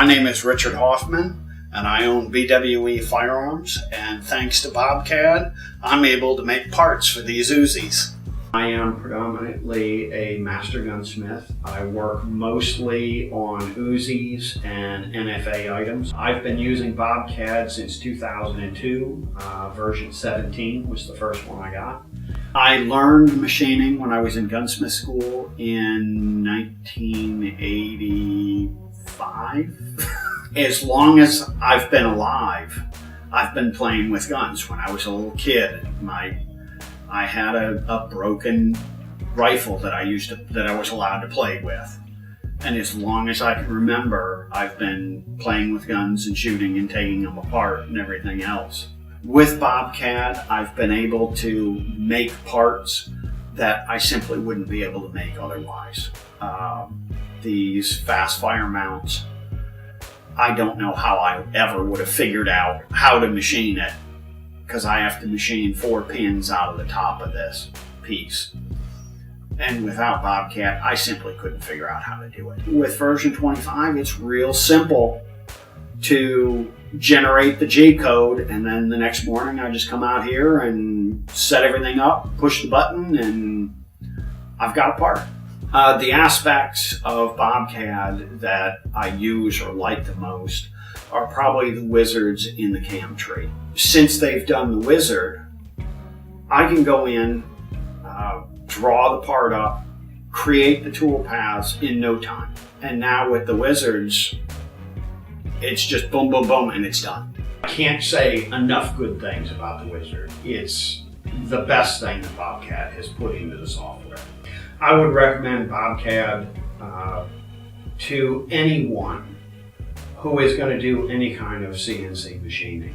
My name is Richard Hoffman, and I own BWE Firearms, and thanks to BobCAD, I'm able to make parts for these Uzis. I am predominantly a master gunsmith. I work mostly on Uzis and NFA items. I've been using BobCAD since 2002. Version 17 was the first one I got. I learned machining when I was in gunsmith school in 1985. As long as I've been alive, I've been playing with guns. When I was a little kid, I had a broken rifle that I was allowed to play with. And as long as I can remember, I've been playing with guns and shooting and taking them apart and everything else. With BobCAD, I've been able to make parts that I simply wouldn't be able to make otherwise. These fast fire mounts, I don't know how I ever would have figured out how to machine it, because I have to machine 4 pins out of the top of this piece. And without BobCAD, I simply couldn't figure out how to do it. With version 25, it's real simple to generate the G code, and then the next morning I just come out here and set everything up, push the button, and I've got a part. The aspects of BobCAD that I use or like the most are probably the wizards in the CAM tree. Since they've done the wizard, I can go in, draw the part up, create the tool paths in no time. And now with the wizards, it's just boom, boom, boom, and it's done. I can't say enough good things about the wizard. It's the best thing that BobCAD has put into the software. I would recommend BobCAD to anyone who is going to do any kind of CNC machining.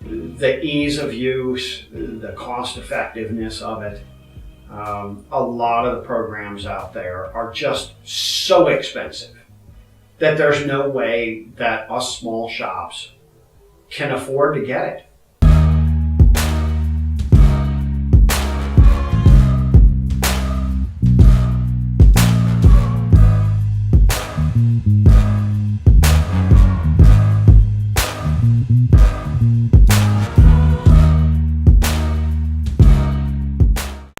The ease of use, the cost effectiveness of it, a lot of the programs out there are just so expensive that there's no way that us small shops can afford to get it.